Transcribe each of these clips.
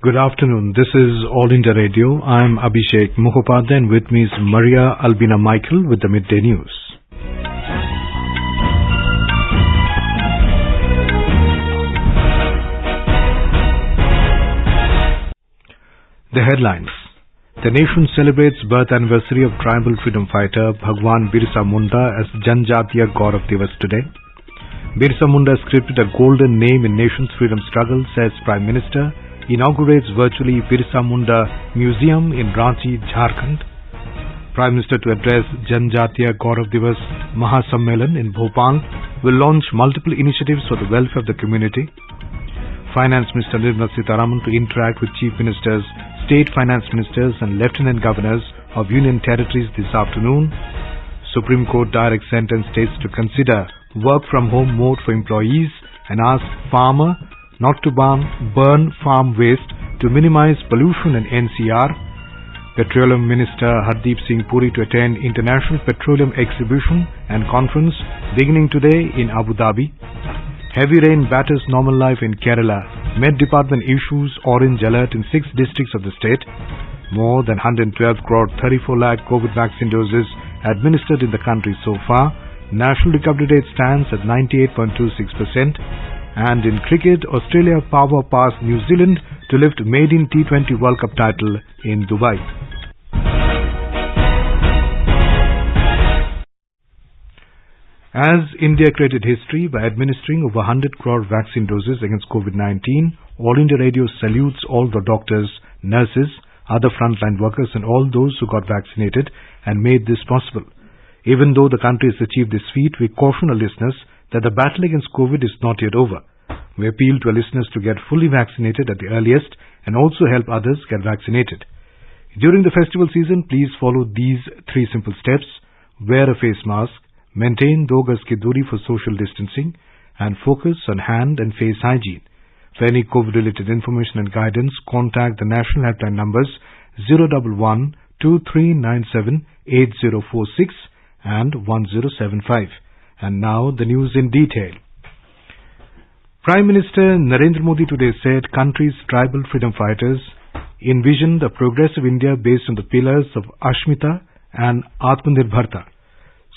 Good afternoon. This is All India Radio. I'm Abhishek Mukhopadhyay and with me is Maria Albina Michael with the Midday News. The headlines. The nation celebrates birth anniversary of tribal freedom fighter Bhagwan Birsa Munda as Janjatiya Gaurav Divas today. Birsa Munda scripted a golden name in nation's freedom struggle, says Prime Minister. Inaugurates virtually Birsa Munda Museum in Ranchi, Jharkhand. Prime Minister to address Janjatiya Gaurav Divas Mahasammelan in Bhopal will launch multiple initiatives for the welfare of the community. Finance Minister Nirmala Sitharaman to interact with Chief Ministers, State Finance Ministers and Lieutenant Governors of Union Territories this afternoon. Supreme Court directs sentence states to consider work from home mode for employees and ask farmer not to burn farm waste to minimize pollution in NCR. Petroleum Minister Hardeep Singh Puri to attend International Petroleum Exhibition and Conference beginning today in Abu Dhabi. Heavy rain batters normal life in Kerala. Med Department issues orange alert in 6 districts of the state. More than 112 crore 34 lakh COVID vaccine doses administered in the country so far. National recovery rate stands at 98.26%. And in cricket, Australia power past New Zealand to lift maiden T20 World Cup title in Dubai. As India created history by administering over 100 crore vaccine doses against COVID-19, All India Radio salutes all the doctors, nurses, other frontline workers and all those who got vaccinated and made this possible. Even though the country has achieved this feat, we caution our listeners that the battle against COVID is not yet over. We appeal to our listeners to get fully vaccinated at the earliest and also help others get vaccinated. During the festival season, please follow these 3 simple steps. Wear a face mask, maintain 2 gaz ki duri for social distancing, and focus on hand and face hygiene. For any COVID-related information and guidance, contact the national helpline numbers 011 2397 8046 and 1075. And now the news in detail. Prime Minister Narendra Modi today said country's tribal freedom fighters envisioned a progressive India based on the pillars of Ashmita and Atmanirbharta.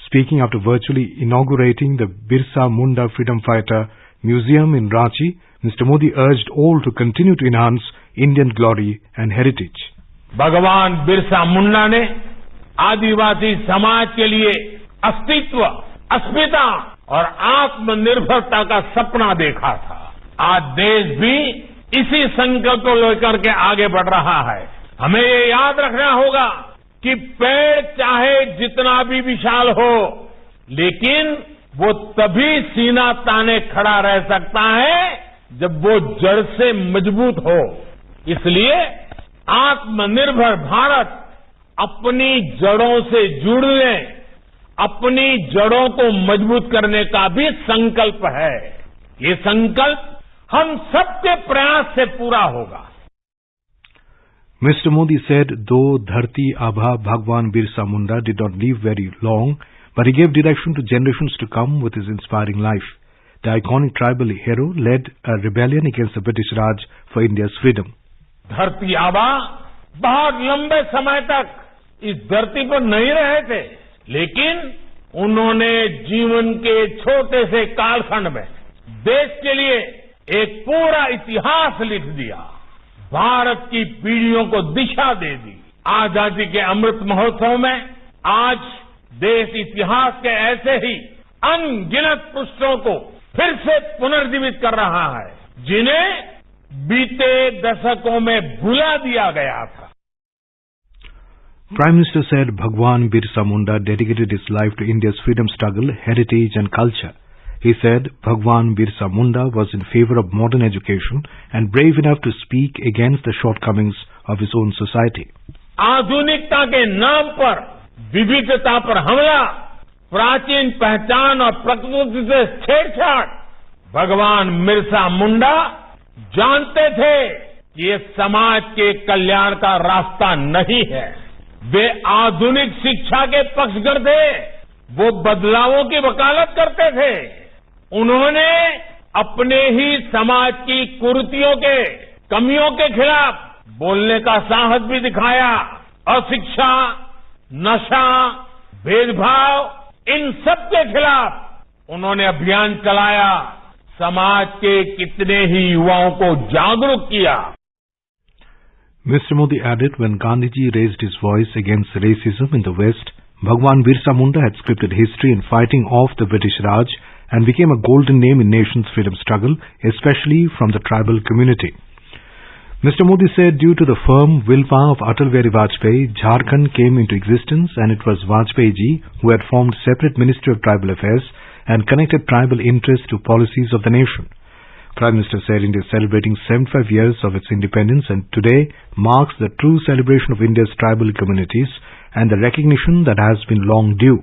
Speaking after virtually inaugurating the Birsa Munda Freedom Fighter Museum in Ranchi, Mr. Modi urged all to continue to enhance Indian glory and heritage. भगवान बिरसा मुंडा ने आदिवासी समाज के लिए अस्तित्व, अस्मिता और आत्मनिर्भरता का सपना देखा था। आज देश भी इसी संकल्प को लेकर के आगे बढ़ रहा है। हमें ये याद रखना होगा कि पेड़ चाहे जितना भी विशाल हो, लेकिन वो तभी सीना ताने खड़ा रह सकता है जब वो जड़ से मजबूत हो। इसलिए आत्मनिर्भर भारत अपनी जड़ों से जुड़ने, अपनी जड़ों को मजबूत करने का भी संकल्प है। ये संकल्प हम सबके प्रयास से पूरा होगा। Mr. Modi said, though Dharti Abha Bhagwan Birsa Munda did not live very long, but he gave direction to generations to come with his inspiring life. The iconic tribal hero led a rebellion against the British Raj for India's freedom. धरती आबा बहुत लंबे समय तक इस धरती पर नहीं रहे थे, लेकिन उन्होंने जीवन के छोटे से कालखंड में देश के लिए एक पूरा इतिहास लिख दिया, भारत की पीढ़ियों को दिशा दे दी। आजादी के अमृत महोत्सव में आज देश इतिहास के ऐसे ही अनगिनत पृष्ठों को फिर से पुनर्जीवित कर रहा है, जिन्हें बीते दशकों में भुला दिया गया था। Prime Minister said Bhagwan Birsa Munda dedicated his life to India's freedom struggle, heritage and culture. He said Bhagwan Birsa Munda was in favor of modern education and brave enough to speak against the shortcomings of his own society. आधुनिकता के नाम पर विविधता पर हमला, प्राचीन पहचान और प्रकृति से छेड़छाड़, भगवान बिरसा मुंडा जानते थे कि ये समाज के कल्याण का रास्ता नहीं है। वे आधुनिक शिक्षा के पक्षधर थे, वो बदलावों की वकालत करते थे। उन्होंने अपने ही समाज की कुरीतियों के कमियों के खिलाफ बोलने का साहस भी दिखाया। अशिक्षा, नशा, भेदभाव इन सब के खिलाफ उन्होंने अभियान चलाया। समाज के कितने ही युवाओं को जागरूक किया। Mr. Modi added, when Gandhiji raised his voice against racism in the West, Bhagwan Birsa Munda had scripted history in fighting off the British Raj and became a golden name in nation's freedom struggle, especially from the tribal community. Mr. Modi said due to the firm willpower of Atal Bihari Vajpayee, Jharkhand came into existence, and it was Vajpayee ji who had formed separate Ministry of Tribal Affairs and connected tribal interests to policies of the nation. Prime Minister said India is celebrating 75 years of its independence, and today marks the true celebration of India's tribal communities and the recognition that has been long due.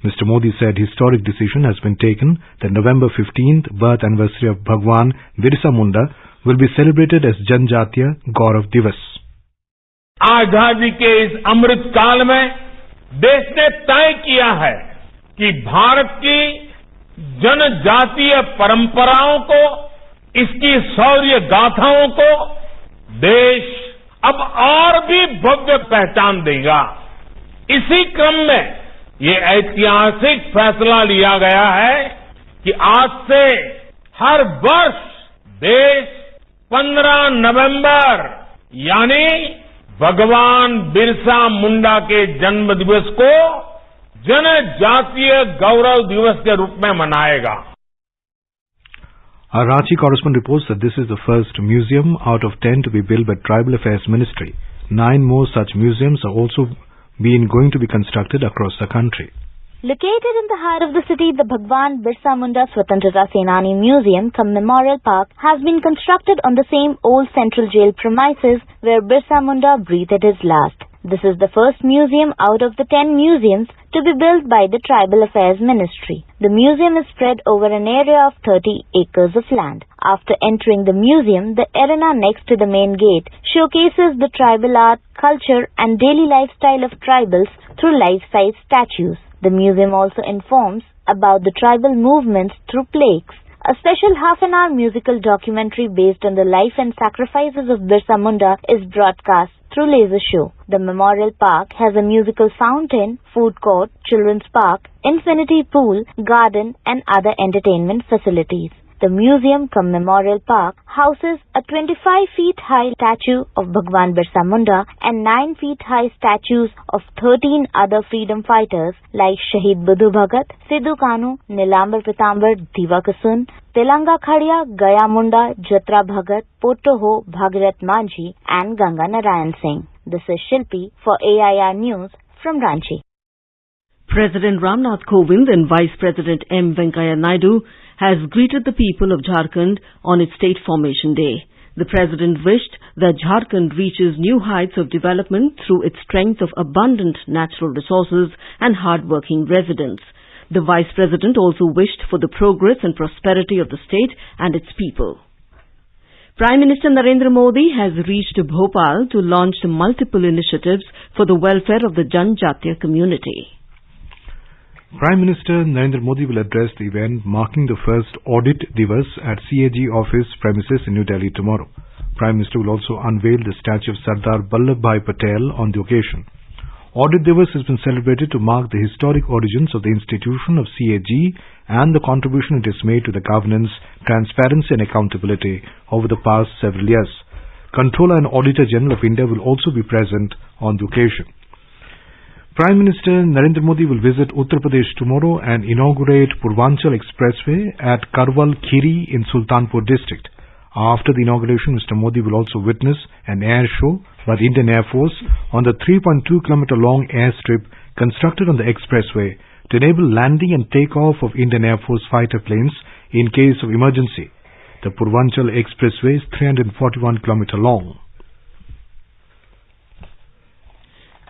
Mr. Modi said historic decision has been taken that November 15th birth anniversary of Bhagwan Birsa Munda will be celebrated as Janjatiya Gaurav Divas. आजादी के इस अमृत काल में देश ने तय किया है कि भारत की जनजातीय परंपराओं को, इसकी शौर्य गाथाओं को देश अब और भी भव्य पहचान देगा। इसी क्रम में ये ऐतिहासिक फैसला लिया गया है कि आज से हर वर्ष देश 15 नवंबर यानी भगवान बिरसा मुंडा के जन्म दिवस को जनजातीय गौरव दिवस के रूप में मनाएगा। Our Ranchi correspondent reports that this is the first museum out of 10 to be built by Tribal Affairs Ministry. 9 more such museums are also going to be constructed across the country. Located in the heart of the city, the Bhagwan Birsa Munda Swatantrata Senani Museum cum Memorial Park has been constructed on the same old central jail premises where Birsa Munda breathed his last. This is the first museum out of the 10 museums to be built by the Tribal Affairs Ministry. The museum is spread over an area of 30 acres of land. After entering the museum, the arena next to the main gate showcases the tribal art, culture and daily lifestyle of tribals through life-size statues. The museum also informs about the tribal movements through plaques. A special half-an-hour musical documentary based on the life and sacrifices of Birsa Munda is broadcast through laser show. The Memorial Park has a musical fountain, food court, children's park, infinity pool, garden and other entertainment facilities. The museum cum Memorial Park houses a 25 feet high statue of Bhagwan Birsa Munda and 9 feet high statues of 13 other freedom fighters like Shahid Buddhu Bhagat, Sidhu Kanu, Nilambar Pitambar, Diva Kusun, Tilanga Khadiya, Gaya Munda, Jatra Bhagat, Pottoho, Bhagirath Manjhi and Ganga Narayan Singh. This is Shilpi for AIR News from Ranchi. President Ramnath Kovind and Vice President M. Venkaiah Naidu has greeted the people of Jharkhand on its state formation day. The President wished that Jharkhand reaches new heights of development through its strength of abundant natural resources and hard-working residents. The Vice President also wished for the progress and prosperity of the state and its people. Prime Minister Narendra Modi has reached Bhopal to launch multiple initiatives for the welfare of the Janjatiya community. Prime Minister Narendra Modi will address the event marking the first Audit Divas at CAG office premises in New Delhi tomorrow. Prime Minister will also unveil the statue of Sardar Vallabhbhai Patel on the occasion. Audit Divas has been celebrated to mark the historic origins of the institution of CAG and the contribution it has made to the governance, transparency and accountability over the past several years. Controller and Auditor General of India will also be present on the occasion. Prime Minister Narendra Modi will visit Uttar Pradesh tomorrow and inaugurate Purvanchal Expressway at Karwal Khiri in Sultanpur district. After the inauguration, Mr. Modi will also witness an air show by the Indian Air Force on the 3.2 km long airstrip constructed on the expressway to enable landing and takeoff of Indian Air Force fighter planes in case of emergency. The Purvanchal Expressway is 341 km long.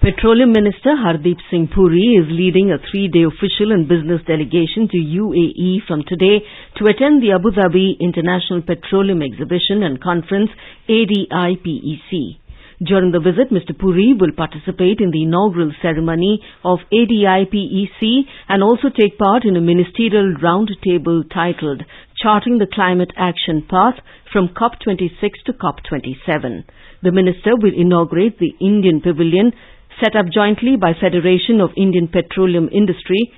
Petroleum Minister Hardeep Singh Puri is leading a 3-day official and business delegation to UAE from today to attend the Abu Dhabi International Petroleum Exhibition and Conference ADIPEC. During the visit, Mr. Puri will participate in the inaugural ceremony of ADIPEC and also take part in a ministerial roundtable titled charting the climate action path from COP26 to COP27. The minister will inaugurate the Indian Pavilion set up jointly by Federation of Indian Petroleum Industry,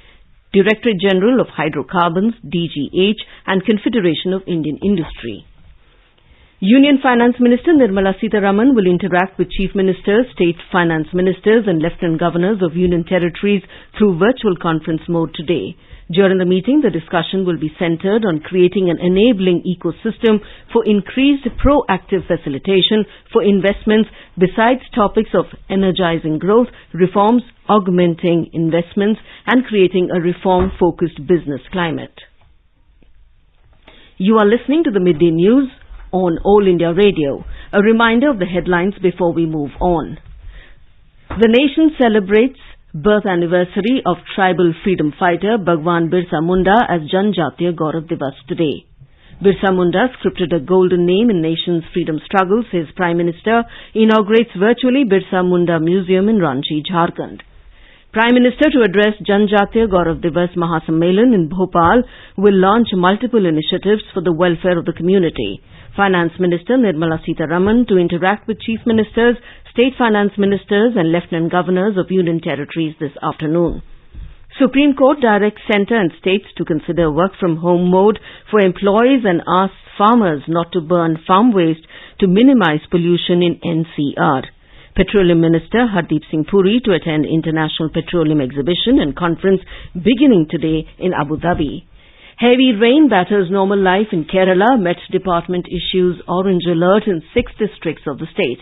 Directorate General of Hydrocarbons, DGH, and Confederation of Indian Industry. Union Finance Minister Nirmala Sitharaman will interact with Chief Ministers, State Finance Ministers and Lieutenant Governors of Union Territories through virtual conference mode today. During the meeting, the discussion will be centred on creating an enabling ecosystem for increased proactive facilitation for investments besides topics of energizing growth, reforms, augmenting investments and creating a reform-focused business climate. You are listening to the Midday News on All India Radio. A reminder of the headlines before we move on. The nation celebrates birth anniversary of tribal freedom fighter Bhagwan Birsa Munda as Janjatiya Gaurav Divas today. Birsa Munda, scripted a golden name in nation's freedom struggles, his Prime Minister inaugurates virtually Birsa Munda Museum in Ranchi, Jharkhand. Prime Minister, to address Janjatiya Gaurav Divas Mahasammelan in Bhopal, will launch multiple initiatives for the welfare of the community. Finance Minister Nirmala Sitharaman to interact with Chief Ministers, State Finance Ministers and Lieutenant Governors of Union Territories this afternoon. Supreme Court directs centre and states to consider work-from-home mode for employees and asks farmers not to burn farm waste to minimise pollution in NCR. Petroleum Minister Hardeep Singh Puri to attend International Petroleum Exhibition and Conference beginning today in Abu Dhabi. Heavy rain batters normal life in Kerala. Met Department issues orange alert in 6 districts of the state.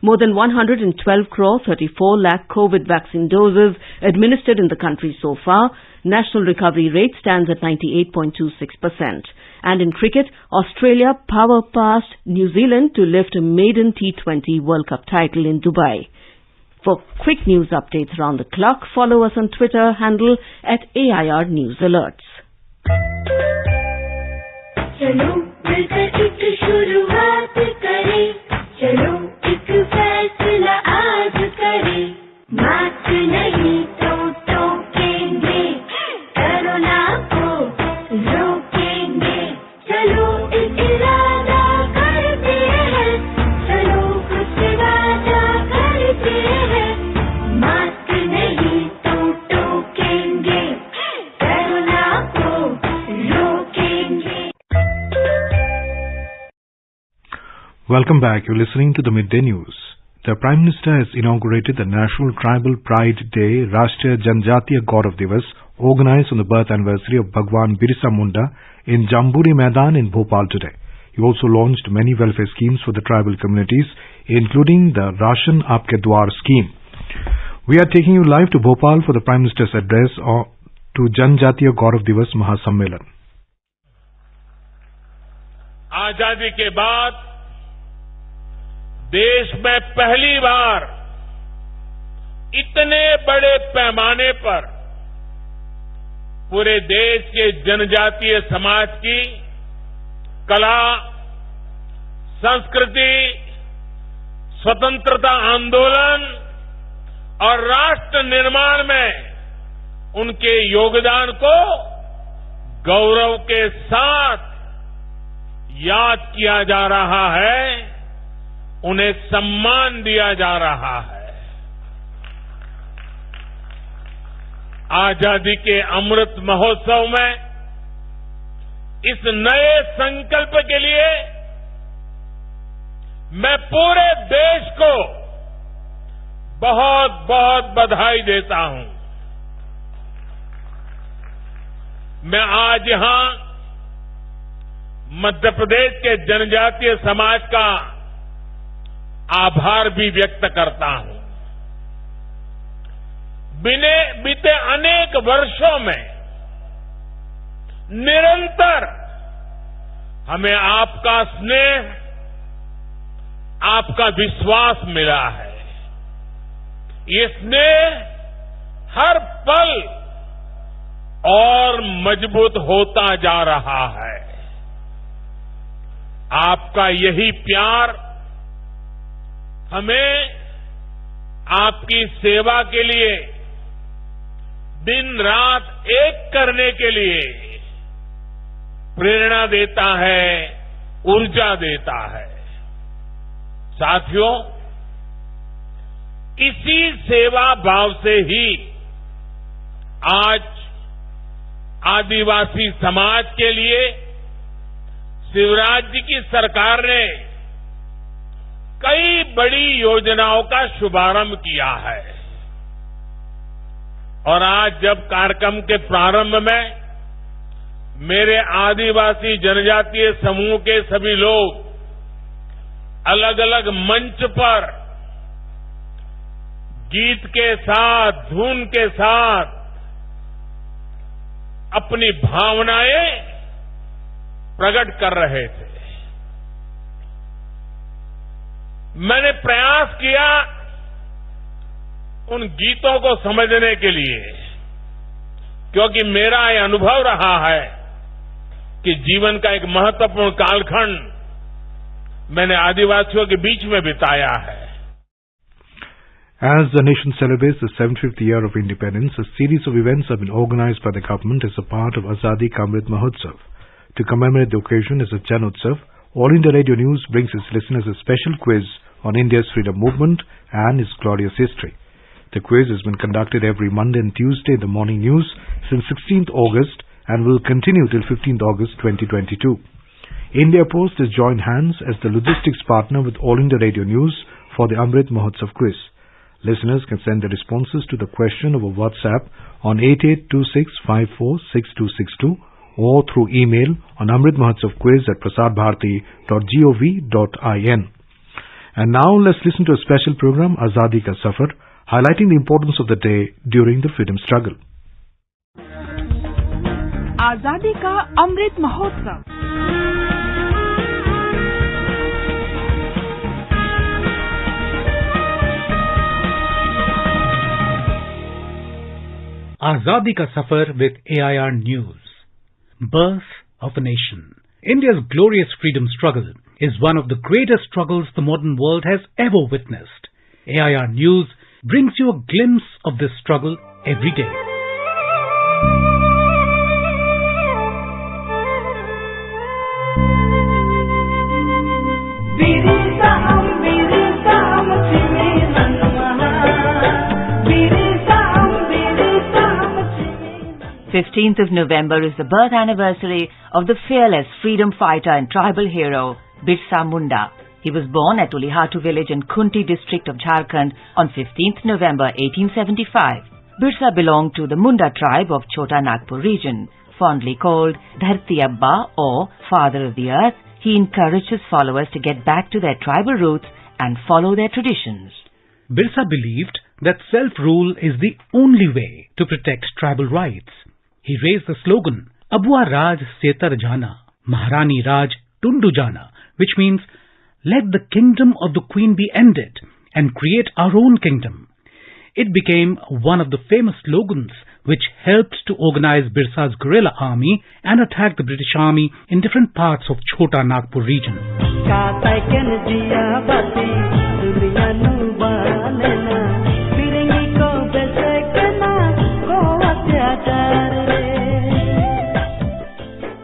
More than 112 crore 34 lakh COVID vaccine doses administered in the country so far. National recovery rate stands at 98.26%. And in cricket, Australia power passed New Zealand to lift a maiden T20 World Cup title in Dubai. For quick news updates around the clock, follow us on Twitter handle @AIR News Alerts. चलो मिलकर एक शुरुआत करें, चलो एक फैसला आज करें, मास्क नहीं तो टोकेंगे, कोरोना को रोकेंगे, चलो एक इरादा करते हैं, चलो कुछ वादा करते हैं, मास्क नहीं तो टोकेंगे, कोरोना को रोकेंगे. Welcome back. You're listening to the Midday News. The Prime Minister has inaugurated the National Tribal Pride Day, Rashtriya Janjatiya Gaurav Divas, organized on the birth anniversary of Bhagwan Birsa Munda in Jamburi Maidan in Bhopal today. He also launched many welfare schemes for the tribal communities, including the Rashan Aapke Dwar scheme. We are taking you live to Bhopal for the Prime Minister's address to Janjatiya Gaurav Divas Mahasammelan. आजादी के बाद देश में पहली बार इतने बड़े पैमाने पर पूरे देश के जनजातीय समाज की कला, संस्कृति, स्वतंत्रता आंदोलन और राष्ट्र निर्माण में उनके योगदान को गौरव के साथ याद किया जा रहा है, उन्हें सम्मान दिया जा रहा है. आजादी के अमृत महोत्सव में इस नए संकल्प के लिए मैं पूरे देश को बहुत बहुत बधाई देता हूं. मैं आज यहां मध्य प्रदेश के जनजातीय समाज का आभार भी व्यक्त करता हूं. बीते अनेक वर्षों में निरंतर हमें आपका स्नेह, आपका विश्वास मिला है. ये स्नेह हर पल और मजबूत होता जा रहा है. आपका यही प्यार हमें आपकी सेवा के लिए दिन रात एक करने के लिए प्रेरणा देता है, ऊर्जा देता है। साथियों, इसी सेवा भाव से ही आज आदिवासी समाज के लिए शिवराज जी की सरकार ने कई बड़ी योजनाओं का शुभारंभ किया है। और आज जब कार्यक्रम के प्रारंभ में मेरे आदिवासी जनजातीय समूह के सभी लोग अलग अलग मंच पर गीत के साथ, धुन के साथ अपनी भावनाएं प्रकट कर रहे थे, मैंने प्रयास किया उन गीतों को समझने के लिए, क्योंकि मेरा यह अनुभव रहा है कि जीवन का एक महत्वपूर्ण कालखंड मैंने आदिवासियों के बीच में बिताया है। As the nation celebrates the 75th year of independence, a series of events have been organized by the government as a part of Azadi Ka Amrit Mahotsav. To commemorate the occasion as a Jan Utsav, All India Radio News brings its listeners a special quiz on India's freedom movement and its glorious history. The quiz has been conducted every Monday and Tuesday in the morning news since 16th August and will continue till 15th August 2022. India Post has joined hands as the logistics partner with All India Radio News for the Amrit Mahotsav quiz. Listeners can send their responses to the question over WhatsApp on 8826546262 or through email on amritmahotsavquiz@prasarbharati.gov.in. And now let's listen to a special program, Azadi Ka Safar, highlighting the importance of the day during the freedom struggle. आजादी का Amrit Mahotsav. Azadi Ka Safar with AIR News. Birth of a nation. India's glorious freedom struggle is one of the greatest struggles the modern world has ever witnessed. AIR News brings you a glimpse of this struggle every day. Biri Sam 15th of November is the birth anniversary of the fearless freedom fighter and tribal hero Birsa Munda. He was born at Ulihatu village in Khunti district of Jharkhand on 15th November 1875. Birsa belonged to the Munda tribe of Chota Nagpur region. Fondly called Dharti Abba or Father of the Earth, he encouraged his followers to get back to their tribal roots and follow their traditions. Birsa believed that self-rule is the only way to protect tribal rights. He raised the slogan, Abua Raj Setar Jana, Maharani Raj Tundu Jana, which means, let the kingdom of the queen be ended and create our own kingdom. It became one of the famous slogans which helped to organize Birsa's guerrilla army and attack the British army in different parts of Chota Nagpur region.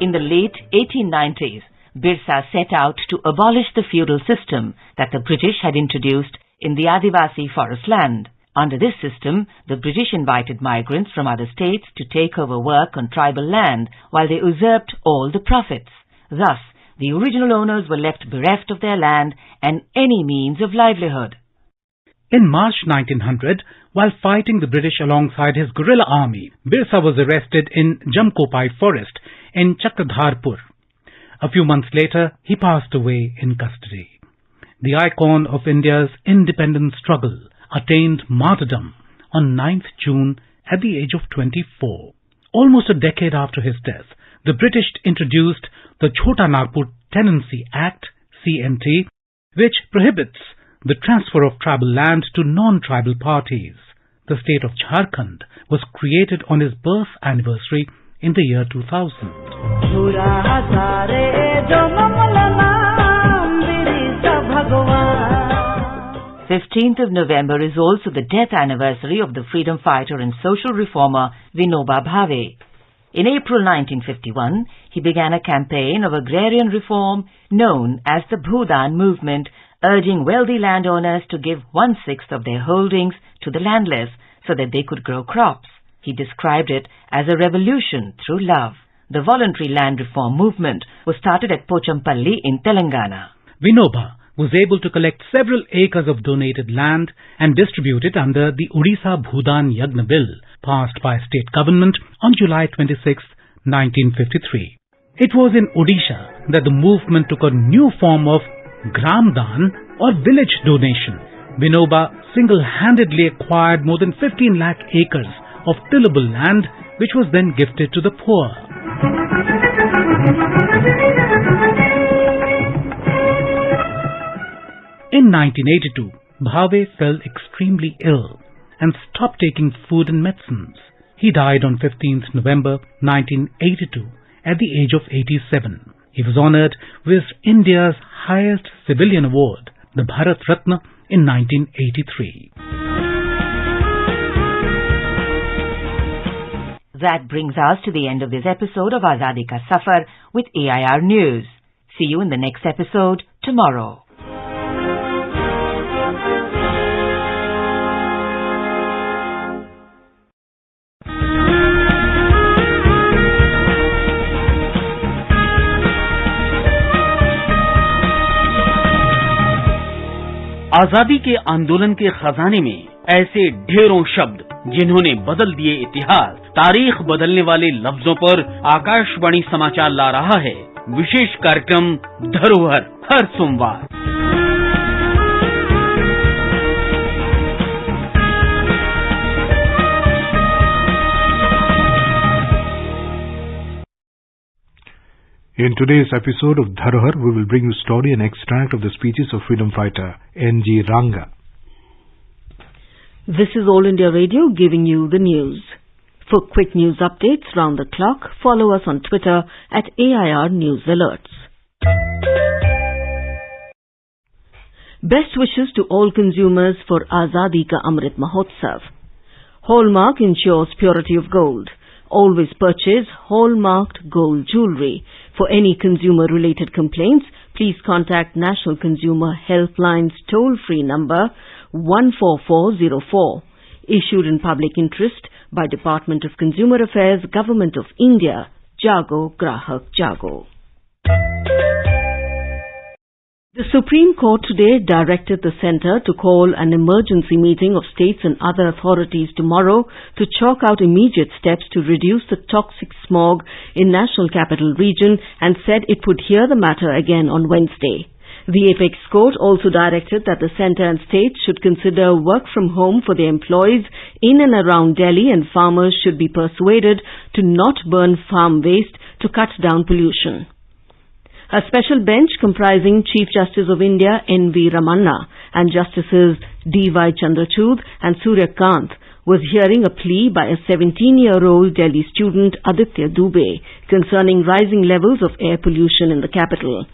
In the late 1890s, Birsa set out to abolish the feudal system that the British had introduced in the Adivasi forest land. Under this system, the British invited migrants from other states to take over work on tribal land while they usurped all the profits. Thus, the original owners were left bereft of their land and any means of livelihood. In March 1900, while fighting the British alongside his guerrilla army, Birsa was arrested in Jamkopai forest in Chakradharpur. A few months later, he passed away in custody. The icon of India's independence struggle attained martyrdom on 9th June at the age of 24. Almost a decade after his death, the British introduced the Chota Nagpur Tenancy Act, CNT, which prohibits the transfer of tribal land to non-tribal parties. The state of Jharkhand was created on his birth anniversary in the year 2000. 15th of November is also the death anniversary of the freedom fighter and social reformer Vinoba Bhave. In April 1951, he began a campaign of agrarian reform known as the Bhudan movement, urging wealthy landowners to give 1/6 of their holdings to the landless so that they could grow crops. He described it as a revolution through love. The voluntary land reform movement was started at Pochampalli in Telangana. Vinoba was able to collect several acres of donated land and distribute it under the Odisha Bhudan Yagna Bill, passed by state government on July 26, 1953. It was in Odisha that the movement took a new form of Gram Dan or village donation. Vinoba single-handedly acquired more than 15 lakh acres of tillable land, which was then gifted to the poor. In 1982, Bhave fell extremely ill and stopped taking food and medicines. He died on 15th November 1982 at the age of 87. He was honored with India's highest civilian award, the Bharat Ratna, in 1983. That brings us to the end of this episode of Azadi Ka Safar with AIR News. See you in the next episode tomorrow. आजादी के आंदोलन के खजाने में ऐसे ढेरों शब्द जिन्होंने बदल दिए इतिहास, तारीख बदलने वाले लफ्जों पर आकाशवाणी समाचार ला रहा है विशेष कार्यक्रम धरोहर हर सोमवार। In today's episode of Dharohar, we will bring you a story and extract of the speeches of freedom fighter N.G. Ranga. This is All India Radio giving you the news. For quick news updates round the clock, follow us on Twitter at AIR News Alerts. Best wishes to all consumers for Azadi Ka Amrit Mahotsav. Hallmark ensures purity of gold. Always purchase hallmarked gold jewellery. For any consumer-related complaints, please contact National Consumer Helpline's toll-free number 14404, issued in public interest by Department of Consumer Affairs, Government of India, Jago Grahak Jago. The Supreme Court today directed the Centre to call an emergency meeting of states and other authorities tomorrow to chalk out immediate steps to reduce the toxic smog in National Capital Region and said it would hear the matter again on Wednesday. The Apex Court also directed that the Centre and states should consider work from home for their employees in and around Delhi, and farmers should be persuaded to not burn farm waste to cut down pollution. A special bench comprising Chief Justice of India N.V. Ramanna and Justices D.Y. Chandrachud and Surya Kant was hearing a plea by a 17-year-old Delhi student Aditya Dubey concerning rising levels of air pollution in the capital.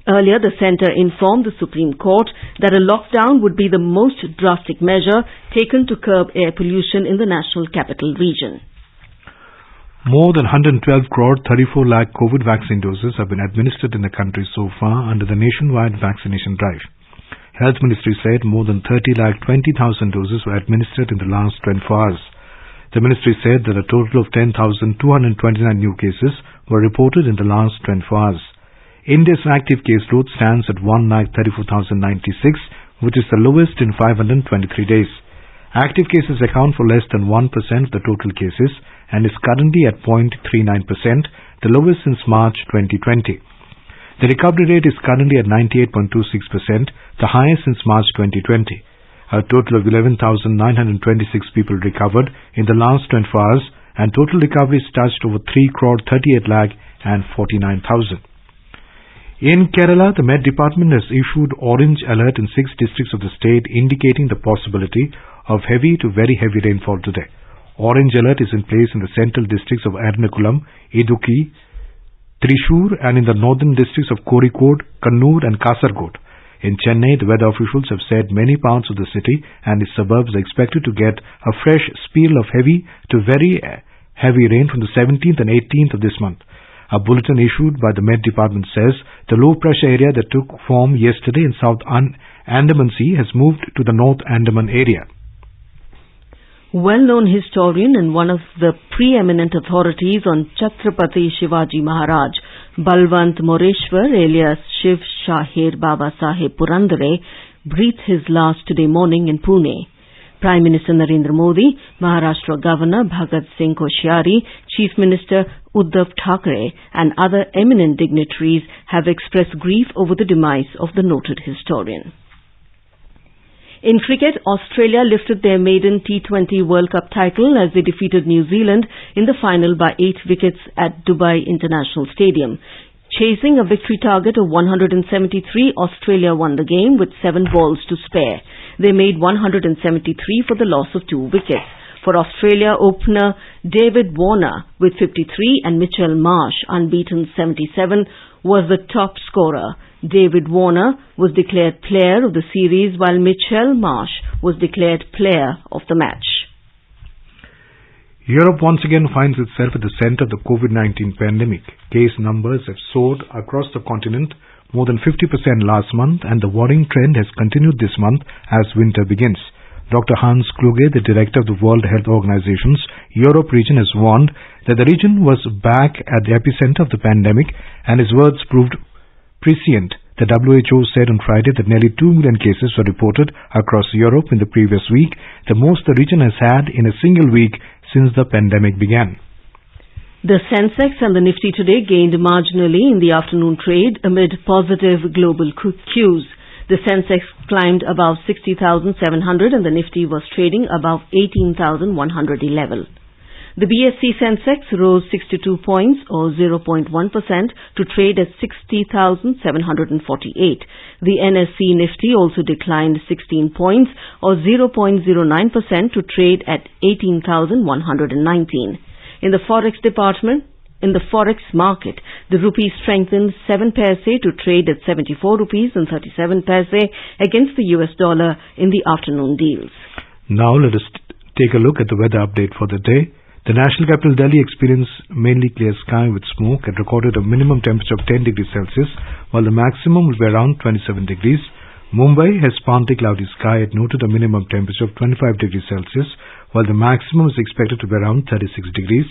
Earlier, the Centre informed the Supreme Court that a lockdown would be the most drastic measure taken to curb air pollution in the National Capital Region. More than 112 crore 34 lakh COVID vaccine doses have been administered in the country so far under the nationwide vaccination drive. Health Ministry said more than 30 lakh 20,000 doses were administered in the last 24 hours. The ministry said that a total of 10,229 new cases were reported in the last 24 hours. India's active caseload stands at 1,34,096, which is the lowest in 523 days. Active cases account for less than 1% of the total cases and is currently at 0.39%, the lowest since March 2020. The recovery rate is currently at 98.26%, the highest since March 2020. A total of 11,926 people recovered in the last 24 hours, and total recoveries touched over 3 crore 38 lakh and 49,000. In Kerala, the Met Department has issued orange alert in 6 districts of the state, indicating the possibility of heavy to very heavy rainfall today. Orange alert is in place in the central districts of Ernakulam, Idukki, Thrissur, and in the northern districts of Kozhikode, Kannur and Kasaragod. In Chennai, the weather officials have said many parts of the city and its suburbs are expected to get a fresh spell of heavy to very heavy rain from the 17th and 18th of this month. A bulletin issued by the Met Department says the low pressure area that took form yesterday in South Andaman Sea has moved to the North Andaman area. Well-known historian and one of the preeminent authorities on Chhatrapati Shivaji Maharaj, Balwant Moreshwar alias Shiv Shahir Baba Saheb Purandare, breathed his last today morning in Pune. Prime Minister Narendra Modi, Maharashtra Governor Bhagat Singh Koshyari, Chief Minister Uddhav Thackeray and other eminent dignitaries have expressed grief over the demise of the noted historian. In cricket, Australia lifted their maiden T20 World Cup title as they defeated New Zealand in the final by 8 wickets at Dubai International Stadium. Chasing a victory target of 173, Australia won the game with 7 balls to spare. They made 173 for the loss of 2 wickets. For Australia, opener David Warner with 53 and Mitchell Marsh, unbeaten 77, was the top scorer. David Warner was declared player of the series while Mitchell Marsh was declared player of the match. Europe once again finds itself at the center of the COVID-19 pandemic. Case numbers have soared across the continent more than 50% last month, and the worrying trend has continued this month as winter begins. Dr. Hans Kluge, the director of the World Health Organization's Europe region, has warned that the region was back at the epicenter of the pandemic, and his words proved prescient. The WHO said on Friday that nearly 2 million cases were reported across Europe in the previous week, the most the region has had in a single week since the pandemic began. The Sensex and the Nifty today gained marginally in the afternoon trade amid positive global cues. The Sensex climbed above 60,700 and the Nifty was trading above 18,100 level. The BSE Sensex rose 62 points or 0.1% to trade at 60,748. The NSE Nifty also declined 16 points or 0.09% to trade at 18,119. In the Forex market, the rupee strengthened 7 paise to trade at 74 rupees and 37 paise against the US dollar in the afternoon deals. Now let us take a look at the weather update for the day. The national capital Delhi experienced mainly clear sky with smoke and recorded a minimum temperature of 10 degrees Celsius, while the maximum will be around 27 degrees. Mumbai has partly cloudy sky and noted a minimum temperature of 25 degrees Celsius, while the maximum is expected to be around 36 degrees.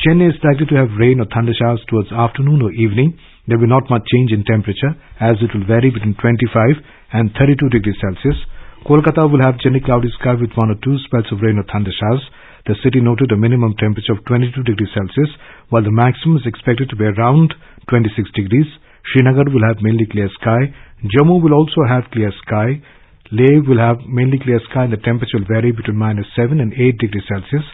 Chennai is likely to have rain or thunder showers towards afternoon or evening. There will be not much change in temperature as it will vary between 25 and 32 degrees Celsius. Kolkata will have generally cloudy sky with 1 or 2 spells of rain or thunder showers. The city noted a minimum temperature of 22 degrees Celsius, while the maximum is expected to be around 26 degrees. Srinagar will have mainly clear sky. Jammu will also have clear sky. Leh will have mainly clear sky and the temperature will vary between -7 and 8 degrees Celsius.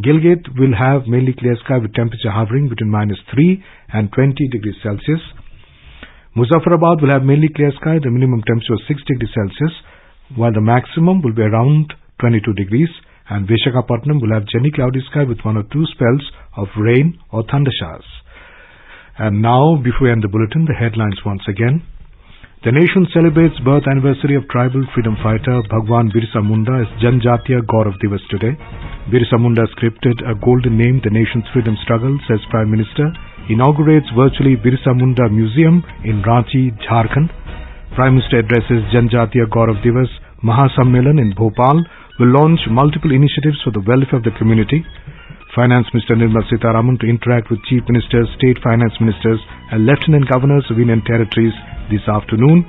Gilgit will have mainly clear sky with temperature hovering between -3 and 20 degrees Celsius. Muzaffarabad will have mainly clear sky, the minimum temperature of 6 degrees Celsius, while the maximum will be around 22 degrees. And Visakhapatnam will have generally cloudy sky with 1 or 2 spells of rain or thunder showers. And now, before we end the bulletin, the headlines once again. The nation celebrates birth anniversary of tribal freedom fighter Bhagwan Birsa Munda as Janjatiya Gaurav Divas today. Birsa Munda scripted a golden name the nation's freedom struggle, says Prime Minister. Inaugurates virtually Birsa Munda Museum in Ranchi, Jharkhand. Prime Minister addresses Janjatiya Gaurav Divas Mahasammelan in Bhopal. Will launch multiple initiatives for the welfare of the community. Finance Minister Nirmala Sitharaman to interact with Chief Ministers, State Finance Ministers and Lieutenant Governors of Union Territories this afternoon.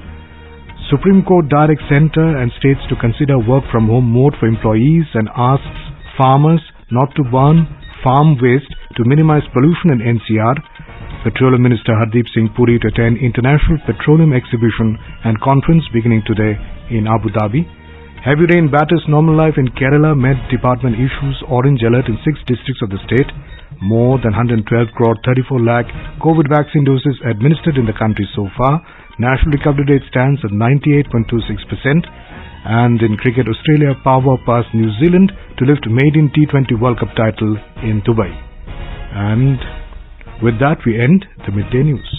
Supreme Court directs Centre and States to consider work from home mode for employees and asks farmers not to burn farm waste to minimize pollution in NCR. Petroleum Minister Hardeep Singh Puri to attend International Petroleum Exhibition and Conference beginning today in Abu Dhabi. Heavy rain batters normal life in Kerala. Met Department issues orange alert in 6 districts of the state. More than 112 crore 34 lakh COVID vaccine doses administered in the country so far. National recovery rate stands at 98.26%. And in cricket, Australia power past New Zealand to lift maiden T20 World Cup title in Dubai. And with that, we end the midday news.